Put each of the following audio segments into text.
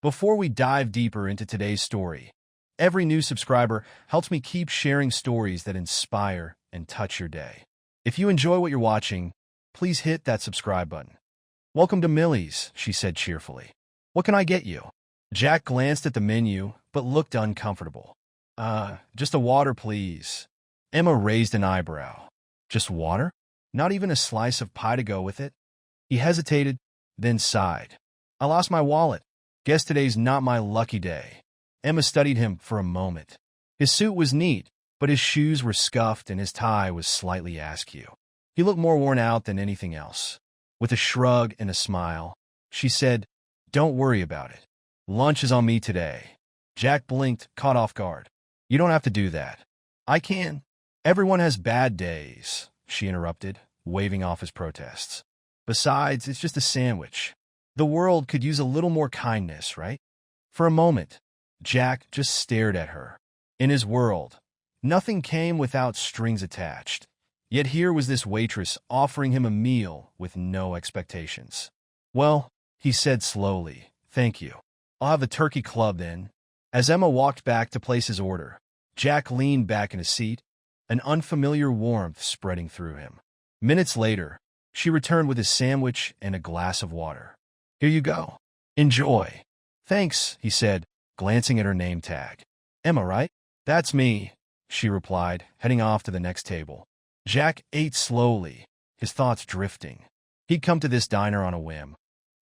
Before we dive deeper into today's story, every new subscriber helps me keep sharing stories that inspire and touch your day. If you enjoy what you're watching, please hit that subscribe button. "Welcome to Millie's," she said cheerfully. "What can I get you?" Jack glanced at the menu, but looked uncomfortable. Just a water, please." Emma raised an eyebrow. "Just water? Not even a slice of pie to go with it?" He hesitated, then sighed. "I lost my wallet. Guess today's not my lucky day." Emma studied him for a moment. His suit was neat, but his shoes were scuffed and his tie was slightly askew. He looked more worn out than anything else. With a shrug and a smile, she said, "Don't worry about it. Lunch is on me today." Jack blinked, caught off guard. "You don't have to do that." "I can." "Everyone has bad days," she interrupted, waving off his protests. "Besides, it's just a sandwich. The world could use a little more kindness, right?" For a moment, Jack just stared at her. In his world, nothing came without strings attached. Yet here was this waitress offering him a meal with no expectations. "Well," he said slowly, "thank you. I'll have a turkey club then." As Emma walked back to place his order, Jack leaned back in his seat, an unfamiliar warmth spreading through him. Minutes later, she returned with his sandwich and a glass of water. "Here you go. Enjoy." "Thanks," he said, glancing at her name tag. "Emma, right?" "That's me," she replied, heading off to the next table. Jack ate slowly, his thoughts drifting. He'd come to this diner on a whim,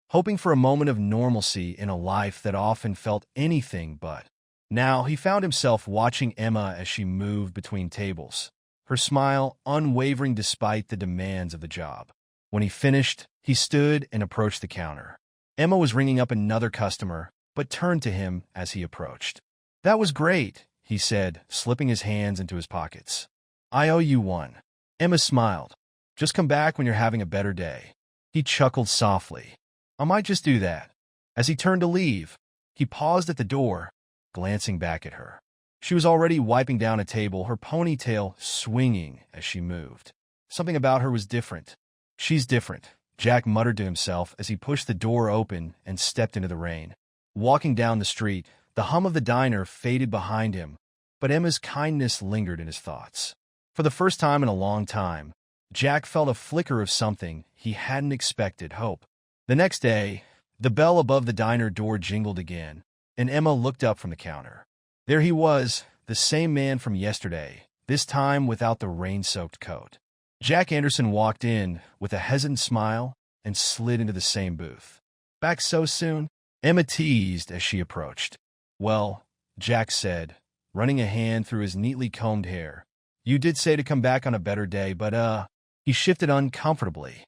hoping for a moment of normalcy in a life that often felt anything but. Now he found himself watching Emma as she moved between tables, her smile unwavering despite the demands of the job. When he finished, he stood and approached the counter. Emma was ringing up another customer, but turned to him as he approached. "That was great," he said, slipping his hands into his pockets. "I owe you one." Emma smiled. "Just come back when you're having a better day." He chuckled softly. "I might just do that." As he turned to leave, he paused at the door, glancing back at her. She was already wiping down a table, her ponytail swinging as she moved. Something about her was different. "She's different," Jack muttered to himself as he pushed the door open and stepped into the rain. Walking down the street, the hum of the diner faded behind him, but Emma's kindness lingered in his thoughts. For the first time in a long time, Jack felt a flicker of something he hadn't expected: hope. The next day, the bell above the diner door jingled again, and Emma looked up from the counter. There he was, the same man from yesterday, this time without the rain-soaked coat. Jack Anderson walked in with a hesitant smile and slid into the same booth. "Back so soon?" Emma teased as she approached. "Well," Jack said, running a hand through his neatly combed hair, "you did say to come back on a better day, but He shifted uncomfortably.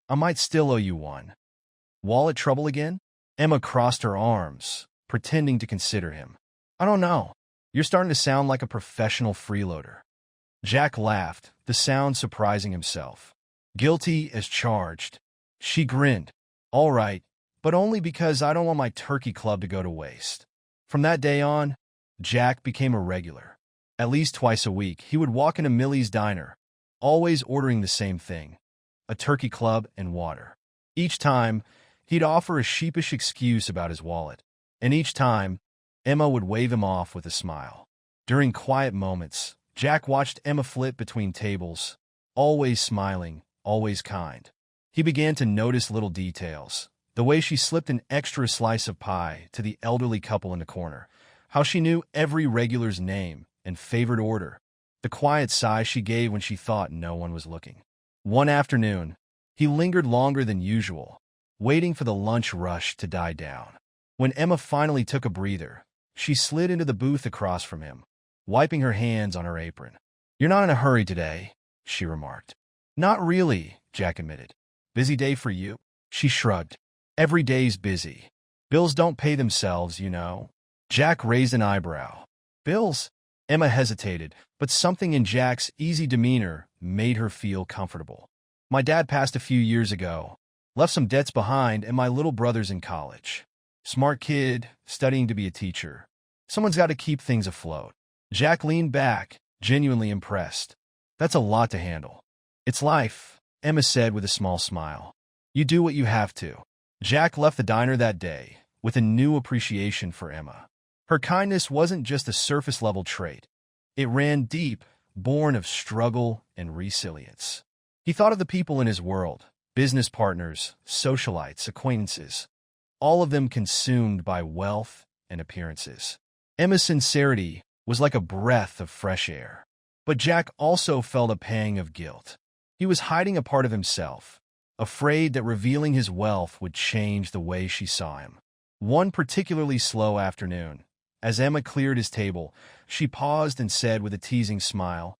"I might still owe you one." "Wallet trouble again?" Emma crossed her arms, pretending to consider him. "I don't know. You're starting to sound like a professional freeloader." Jack laughed, the sound surprising himself. "Guilty as charged." She grinned. "All right, but only because I don't want my turkey club to go to waste." From that day on, Jack became a regular. At least twice a week, he would walk into Millie's diner, always ordering the same thing: a turkey club and water. Each time, he'd offer a sheepish excuse about his wallet, and each time, Emma would wave him off with a smile. During quiet moments, Jack watched Emma flip between tables, always smiling, always kind. He began to notice little details: the way she slipped an extra slice of pie to the elderly couple in the corner, how she knew every regular's name and favorite order, the quiet sigh she gave when she thought no one was looking. One afternoon, he lingered longer than usual, waiting for the lunch rush to die down. When Emma finally took a breather, she slid into the booth across from him, wiping her hands on her apron. "You're not in a hurry today," she remarked. "Not really," Jack admitted. "Busy day for you?" She shrugged. "Every day's busy. Bills don't pay themselves, you know." Jack raised an eyebrow. "Bills?" Emma hesitated, but something in Jack's easy demeanor made her feel comfortable. "My dad passed a few years ago, left some debts behind, and my little brother's in college. Smart kid, studying to be a teacher. Someone's got to keep things afloat." Jack leaned back, genuinely impressed. "That's a lot to handle." "It's life," Emma said with a small smile. "You do what you have to." Jack left the diner that day, with a new appreciation for Emma. Her kindness wasn't just a surface-level trait. It ran deep, born of struggle and resilience. He thought of the people in his world, business partners, socialites, acquaintances, all of them consumed by wealth and appearances. Emma's sincerity was like a breath of fresh air. But Jack also felt a pang of guilt. He was hiding a part of himself, afraid that revealing his wealth would change the way she saw him. One particularly slow afternoon, as Emma cleared his table, she paused and said with a teasing smile,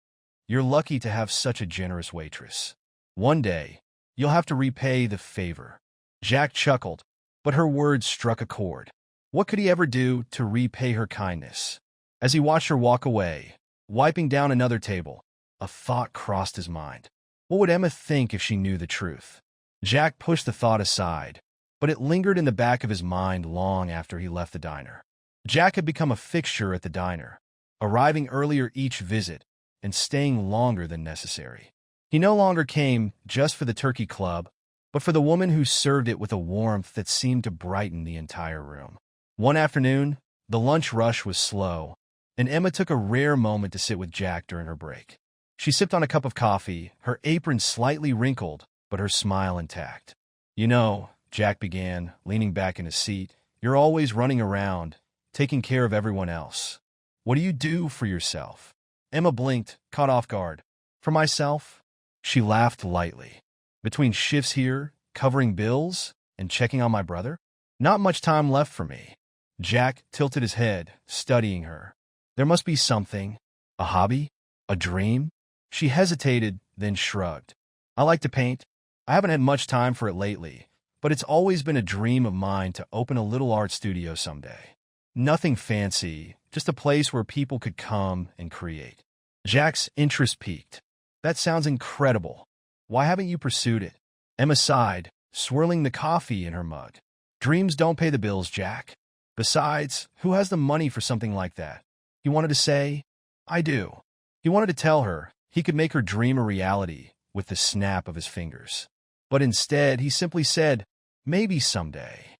"You're lucky to have such a generous waitress. One day, you'll have to repay the favor." Jack chuckled, but her words struck a chord. What could he ever do to repay her kindness? As he watched her walk away, wiping down another table, a thought crossed his mind. What would Emma think if she knew the truth? Jack pushed the thought aside, but it lingered in the back of his mind long after he left the diner. Jack had become a fixture at the diner, arriving earlier each visit and staying longer than necessary. He no longer came just for the turkey club, but for the woman who served it with a warmth that seemed to brighten the entire room. One afternoon, the lunch rush was slow, and Emma took a rare moment to sit with Jack during her break. She sipped on a cup of coffee, her apron slightly wrinkled, but her smile intact. "You know," Jack began, leaning back in his seat, "you're always running around, taking care of everyone else. What do you do for yourself?" Emma blinked, caught off guard. "For myself?" She laughed lightly. "Between shifts here, covering bills, and checking on my brother? Not much time left for me." Jack tilted his head, studying her. "There must be something. A hobby? A dream?" She hesitated, then shrugged. "I like to paint. I haven't had much time for it lately, but it's always been a dream of mine to open a little art studio someday. Nothing fancy, just a place where people could come and create." Jack's interest piqued. "That sounds incredible. Why haven't you pursued it?" Emma sighed, swirling the coffee in her mug. "Dreams don't pay the bills, Jack. Besides, who has the money for something like that?" He wanted to say, "I do." He wanted to tell her he could make her dream a reality with the snap of his fingers. But instead, he simply said, "Maybe someday."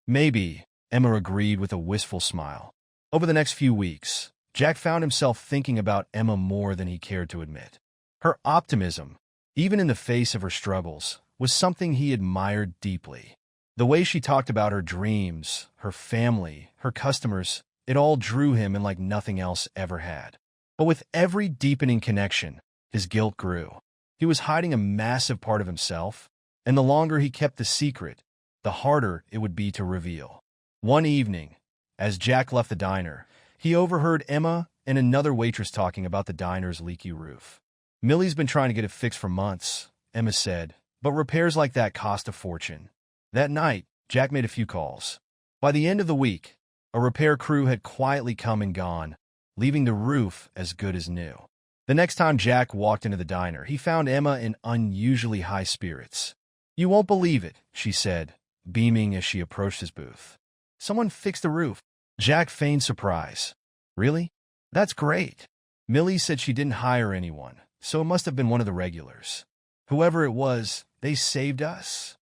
"Maybe," Emma agreed with a wistful smile. Over the next few weeks, Jack found himself thinking about Emma more than he cared to admit. Her optimism, even in the face of her struggles, was something he admired deeply. The way she talked about her dreams, her family, her customers, it all drew him in like nothing else ever had. But with every deepening connection, his guilt grew. He was hiding a massive part of himself, and the longer he kept the secret, the harder it would be to reveal. One evening, as Jack left the diner, he overheard Emma and another waitress talking about the diner's leaky roof. "Millie's been trying to get it fixed for months," Emma said, "but repairs like that cost a fortune." That night, Jack made a few calls. By the end of the week, a repair crew had quietly come and gone, leaving the roof as good as new. The next time Jack walked into the diner, he found Emma in unusually high spirits. "You won't believe it," she said, beaming as she approached his booth. "Someone fixed the roof." Jack feigned surprise. "Really? That's great." Millie said she didn't hire anyone, so it must have been one of the regulars. "Whoever it was, they saved us."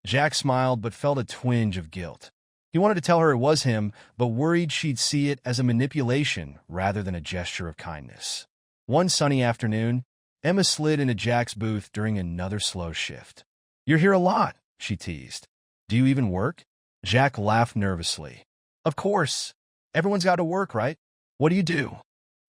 Jack smiled but felt a twinge of guilt. He wanted to tell her it was him, but worried she'd see it as a manipulation rather than a gesture of kindness. One sunny afternoon, Emma slid into Jack's booth during another slow shift. "You're here a lot," she teased. "Do you even work?" Jack laughed nervously. "Of course. Everyone's got to work, right? What do you do?"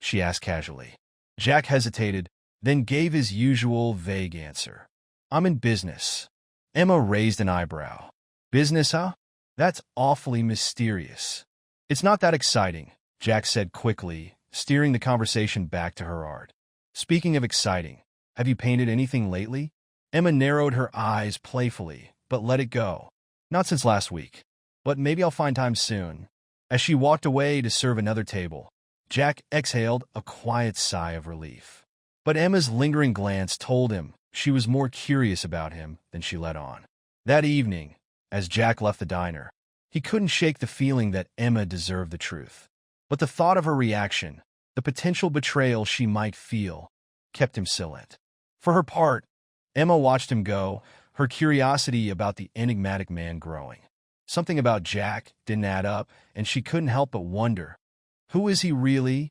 she asked casually. Jack hesitated, then gave his usual vague answer. "I'm in business." Emma raised an eyebrow. "Business, huh? That's awfully mysterious." "It's not that exciting," Jack said quickly, steering the conversation back to her art. "Speaking of exciting, have you painted anything lately?" Emma narrowed her eyes playfully, but let it go. "Not since last week, but maybe I'll find time soon." As she walked away to serve another table, Jack exhaled a quiet sigh of relief. But Emma's lingering glance told him she was more curious about him than she let on. That evening, as Jack left the diner, he couldn't shake the feeling that Emma deserved the truth. But the thought of her reaction, the potential betrayal she might feel, kept him silent. For her part, Emma watched him go, her curiosity about the enigmatic man growing. Something about Jack didn't add up, and she couldn't help but wonder, who is he really?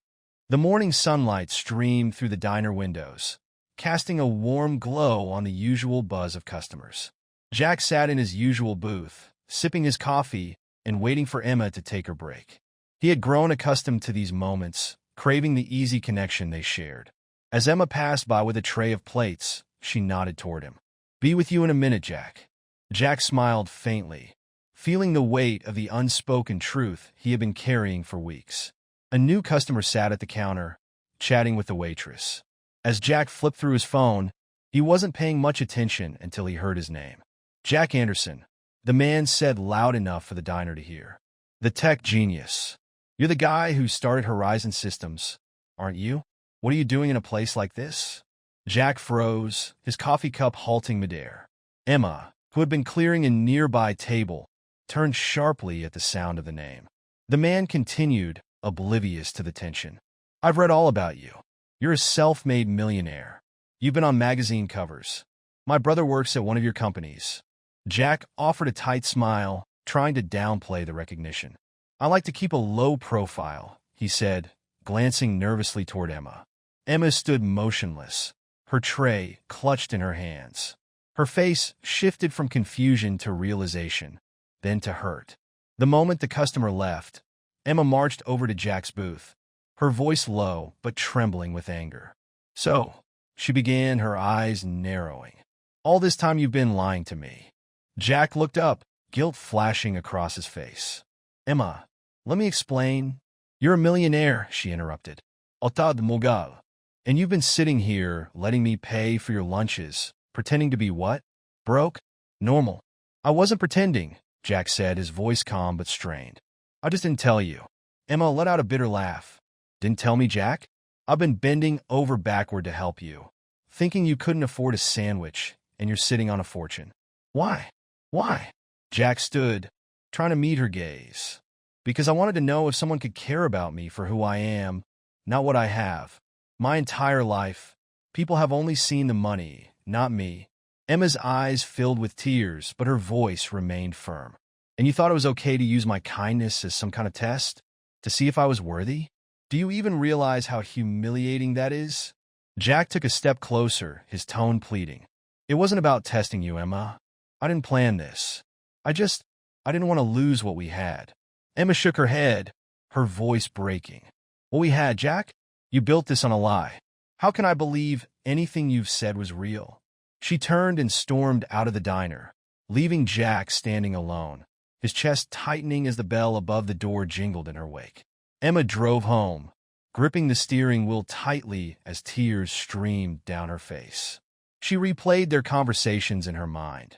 The morning sunlight streamed through the diner windows, casting a warm glow on the usual buzz of customers. Jack sat in his usual booth, sipping his coffee and waiting for Emma to take her break. He had grown accustomed to these moments, craving the easy connection they shared. As Emma passed by with a tray of plates, she nodded toward him. "Be with you in a minute, Jack." Jack smiled faintly, feeling the weight of the unspoken truth he had been carrying for weeks. A new customer sat at the counter, chatting with the waitress. As Jack flipped through his phone, he wasn't paying much attention until he heard his name. "Jack Anderson," the man said loud enough for the diner to hear. "The tech genius. You're the guy who started Horizon Systems, aren't you? What are you doing in a place like this?" Jack froze, his coffee cup halting midair. Emma, who had been clearing a nearby table, turned sharply at the sound of the name. The man continued, oblivious to the tension. "I've read all about you. You're a self-made millionaire. You've been on magazine covers. My brother works at one of your companies." Jack offered a tight smile, trying to downplay the recognition. "I like to keep a low profile," he said, glancing nervously toward Emma. Emma stood motionless, her tray clutched in her hands. Her face shifted from confusion to realization, then to hurt. The moment the customer left, Emma marched over to Jack's booth, her voice low but trembling with anger. "So," she began, her eyes narrowing, "all this time you've been lying to me." Jack looked up, guilt flashing across his face. "Emma, let me explain." "You're a millionaire," she interrupted. "Otad Mogal. And you've been sitting here, letting me pay for your lunches, pretending to be what? Broke? Normal." "I wasn't pretending," Jack said, his voice calm but strained. "I just didn't tell you." Emma let out a bitter laugh. "Didn't tell me, Jack? I've been bending over backward to help you, thinking you couldn't afford a sandwich, and you're sitting on a fortune." "Why? Why?" Jack stood, trying to meet her gaze. "Because I wanted to know if someone could care about me for who I am, not what I have. My entire life, people have only seen the money, not me." Emma's eyes filled with tears, but her voice remained firm. "And you thought it was okay to use my kindness as some kind of test? To see if I was worthy? Do you even realize how humiliating that is?" Jack took a step closer, his tone pleading. "It wasn't about testing you, Emma. I didn't plan this. I didn't want to lose what we had." Emma shook her head, her voice breaking. "What we had, Jack? You built this on a lie. How can I believe anything you've said was real?" She turned and stormed out of the diner, leaving Jack standing alone, his chest tightening as the bell above the door jingled in her wake. Emma drove home, gripping the steering wheel tightly as tears streamed down her face. She replayed their conversations in her mind,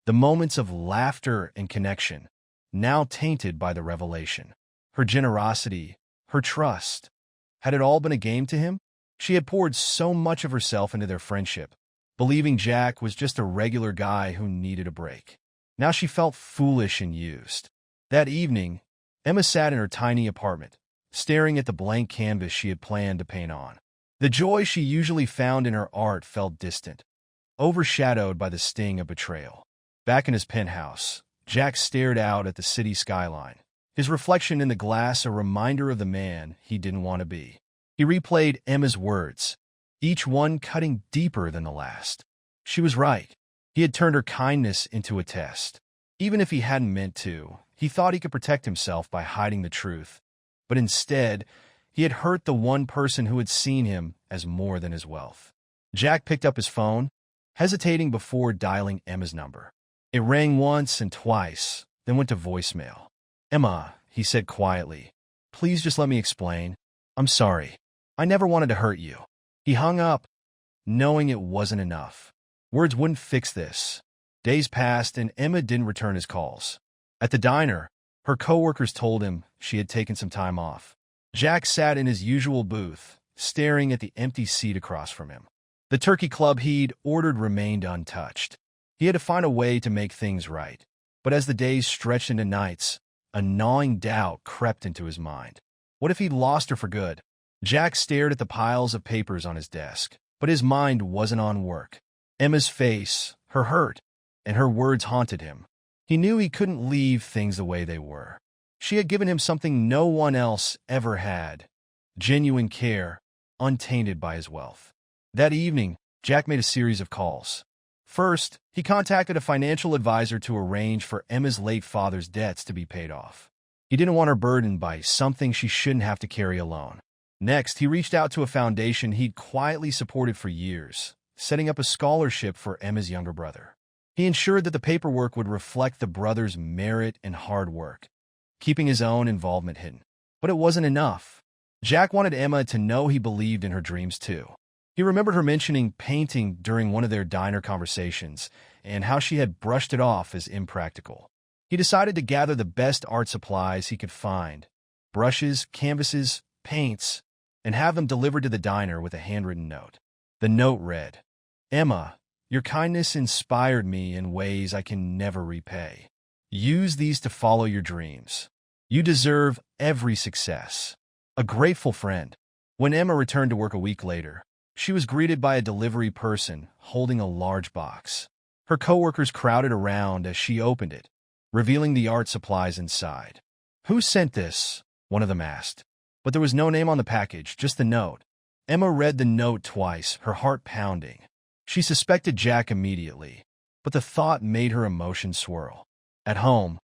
the moments of laughter and connection, now tainted by the revelation. Her generosity, her trust. Had it all been a game to him? She had poured so much of herself into their friendship, believing Jack was just a regular guy who needed a break. Now she felt foolish and used. That evening, Emma sat in her tiny apartment, staring at the blank canvas she had planned to paint on. The joy she usually found in her art felt distant, overshadowed by the sting of betrayal. Back in his penthouse, Jack stared out at the city skyline, his reflection in the glass a reminder of the man he didn't want to be. He replayed Emma's words, each one cutting deeper than the last. She was right. He had turned her kindness into a test. Even if he hadn't meant to, he thought he could protect himself by hiding the truth. But instead, he had hurt the one person who had seen him as more than his wealth. Jack picked up his phone, hesitating before dialing Emma's number. It rang once and twice, then went to voicemail. "Emma," he said quietly, "please just let me explain. I'm sorry. I never wanted to hurt you." He hung up, knowing it wasn't enough. Words wouldn't fix this. Days passed and Emma didn't return his calls. At the diner, her coworkers told him she had taken some time off. Jack sat in his usual booth, staring at the empty seat across from him. The turkey club he'd ordered remained untouched. He had to find a way to make things right. But as the days stretched into nights, a gnawing doubt crept into his mind. What if he'd lost her for good? Jack stared at the piles of papers on his desk, but his mind wasn't on work. Emma's face, her hurt, and her words haunted him. He knew he couldn't leave things the way they were. She had given him something no one else ever had: genuine care, untainted by his wealth. That evening, Jack made a series of calls. First, he contacted a financial advisor to arrange for Emma's late father's debts to be paid off. He didn't want her burdened by something she shouldn't have to carry alone. Next, he reached out to a foundation he'd quietly supported for years, setting up a scholarship for Emma's younger brother. He ensured that the paperwork would reflect the brother's merit and hard work, keeping his own involvement hidden. But it wasn't enough. Jack wanted Emma to know he believed in her dreams too. He remembered her mentioning painting during one of their diner conversations and how she had brushed it off as impractical. He decided to gather the best art supplies he could find: brushes, canvases, paints, and have them delivered to the diner with a handwritten note. The note read, "Emma, your kindness inspired me in ways I can never repay. Use these to follow your dreams. You deserve every success. A grateful friend." When Emma returned to work a week later, she was greeted by a delivery person holding a large box. Her coworkers crowded around as she opened it, revealing the art supplies inside. "Who sent this?" one of them asked. But there was no name on the package, just the note. Emma read the note twice, her heart pounding. She suspected Jack immediately, but the thought made her emotions swirl. At home,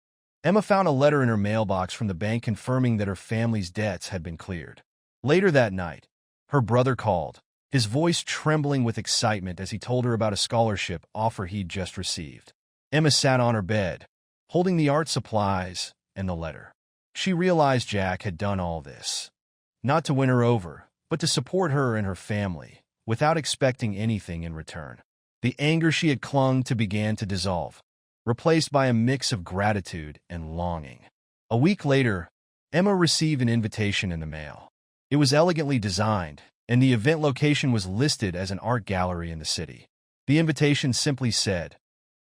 Emma found a letter in her mailbox from the bank confirming that her family's debts had been cleared. Later that night, her brother called, his voice trembling with excitement as he told her about a scholarship offer he'd just received. Emma sat on her bed, holding the art supplies and the letter. She realized Jack had done all this, not to win her over, but to support her and her family, without expecting anything in return. The anger she had clung to began to dissolve, replaced by a mix of gratitude and longing. A week later, Emma received an invitation in the mail. It was elegantly designed, and the event location was listed as an art gallery in the city. The invitation simply said,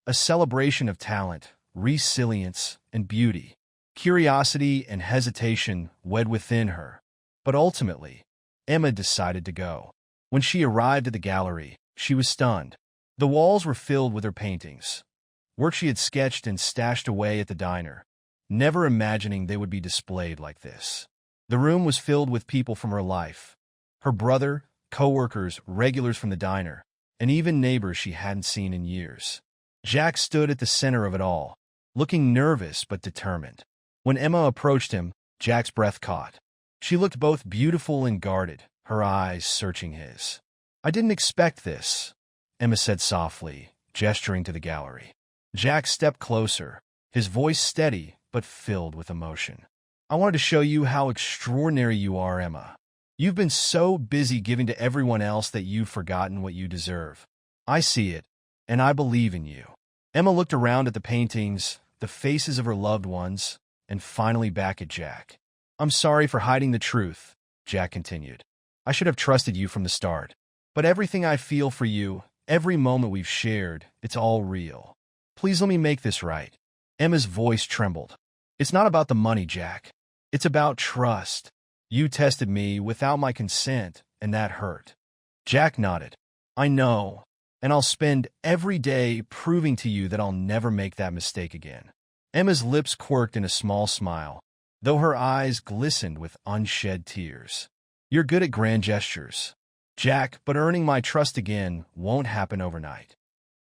"A celebration of talent, resilience, and beauty." Curiosity and hesitation wed within her, but ultimately, Emma decided to go. When she arrived at the gallery, she was stunned. The walls were filled with her paintings, work she had sketched and stashed away at the diner, never imagining they would be displayed like this. The room was filled with people from her life: her brother, co-workers, regulars from the diner, and even neighbors she hadn't seen in years. Jack stood at the center of it all, looking nervous but determined. When Emma approached him, Jack's breath caught. She looked both beautiful and guarded, her eyes searching his. "I didn't expect this," Emma said softly, gesturing to the gallery. Jack stepped closer, his voice steady but filled with emotion. "I wanted to show you how extraordinary you are, Emma. You've been so busy giving to everyone else that you've forgotten what you deserve. I see it, and I believe in you." Emma looked around at the paintings, the faces of her loved ones, and finally back at Jack. "I'm sorry for hiding the truth," Jack continued. "I should have trusted you from the start. But everything I feel for you, every moment we've shared, it's all real. Please let me make this right." Emma's voice trembled. "It's not about the money, Jack. It's about trust. You tested me without my consent, and that hurt." Jack nodded. "I know, and I'll spend every day proving to you that I'll never make that mistake again." Emma's lips quirked in a small smile, though her eyes glistened with unshed tears. "You're good at grand gestures, Jack, but earning my trust again won't happen overnight."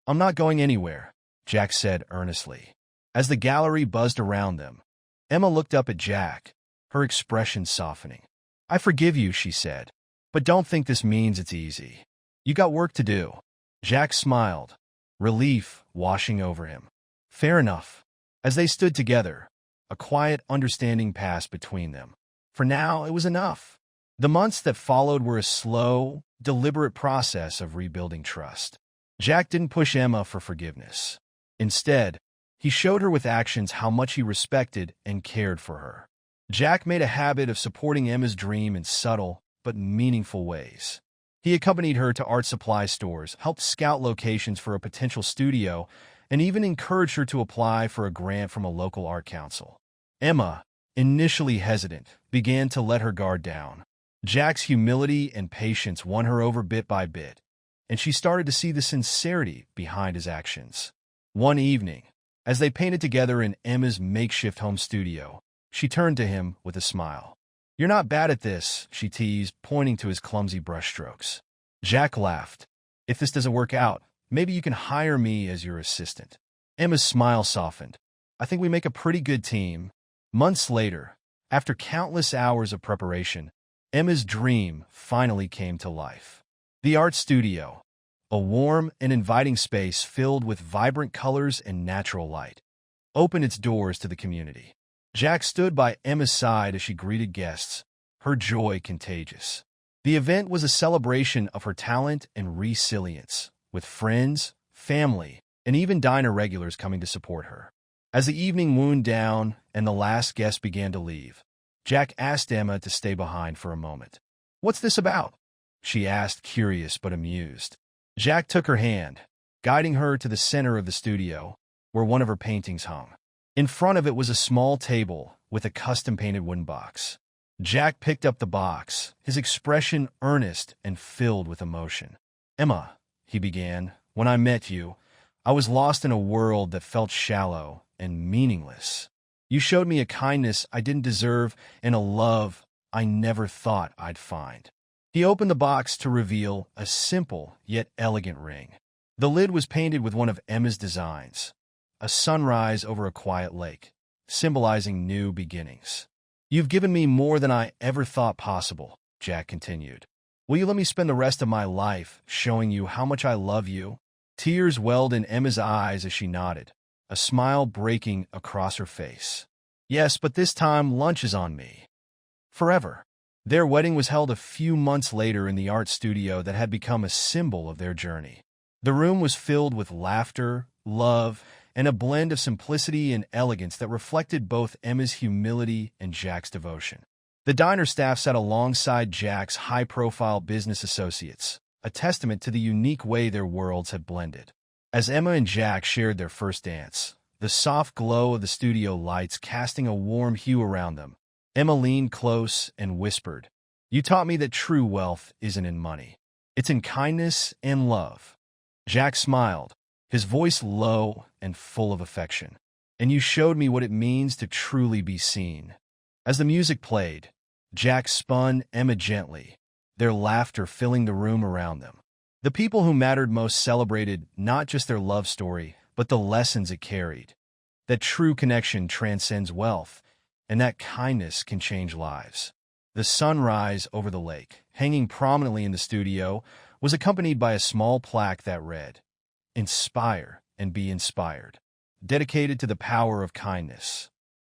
"I'm not going anywhere," Jack said earnestly. As the gallery buzzed around them, Emma looked up at Jack, her expression softening. "I forgive you," she said, "but don't think this means it's easy. You got work to do." Jack smiled, relief washing over him. "Fair enough." As they stood together, a quiet understanding passed between them. For now, it was enough. The months that followed were a slow, deliberate process of rebuilding trust. Jack didn't push Emma for forgiveness. Instead, he showed her with actions how much he respected and cared for her. Jack made a habit of supporting Emma's dream in subtle but meaningful ways. He accompanied her to art supply stores, helped scout locations for a potential studio, and even encouraged her to apply for a grant from a local art council. Emma, initially hesitant, began to let her guard down. Jack's humility and patience won her over bit by bit, and she started to see the sincerity behind his actions. One evening, As they painted together in Emma's makeshift home studio, she turned to him with a smile. "You're not bad at this," she teased, pointing to his clumsy brushstrokes. Jack laughed. "If this doesn't work out, maybe you can hire me as your assistant." Emma's smile softened. "I think we make a pretty good team." Months later, after countless hours of preparation, Emma's dream finally came to life. The art studio, a warm and inviting space filled with vibrant colors and natural light, opened its doors to the community. Jack stood by Emma's side as she greeted guests, her joy contagious. The event was a celebration of her talent and resilience, with friends, family, and even diner regulars coming to support her. As the evening wound down and the last guest began to leave, Jack asked Emma to stay behind for a moment. "What's this about?" she asked, curious but amused. Jack took her hand, guiding her to the center of the studio, where one of her paintings hung. In front of it was a small table with a custom-painted wooden box. Jack picked up the box, his expression earnest and filled with emotion. "Emma," he began, "when I met you, I was lost in a world that felt shallow and meaningless. You showed me a kindness I didn't deserve and a love I never thought I'd find." He opened the box to reveal a simple yet elegant ring. The lid was painted with one of Emma's designs, a sunrise over a quiet lake, symbolizing new beginnings. "You've given me more than I ever thought possible," Jack continued. "Will you let me spend the rest of my life showing you how much I love you?" Tears welled in Emma's eyes as she nodded, a smile breaking across her face. "Yes, but this time lunch is on me. Forever." Their wedding was held a few months later in the art studio that had become a symbol of their journey. The room was filled with laughter, love, and a blend of simplicity and elegance that reflected both Emma's humility and Jack's devotion. The diner staff sat alongside Jack's high-profile business associates, a testament to the unique way their worlds had blended. As Emma and Jack shared their first dance, the soft glow of the studio lights casting a warm hue around them, Emma leaned close and whispered, "You taught me that true wealth isn't in money. It's in kindness and love." Jack smiled, his voice low and full of affection. "And you showed me what it means to truly be seen." As the music played, Jack spun Emma gently, their laughter filling the room around them. The people who mattered most celebrated not just their love story, but the lessons it carried. That true connection transcends wealth, and that kindness can change lives. The sunrise over the lake, hanging prominently in the studio, was accompanied by a small plaque that read, "Inspire and be inspired," dedicated to the power of kindness.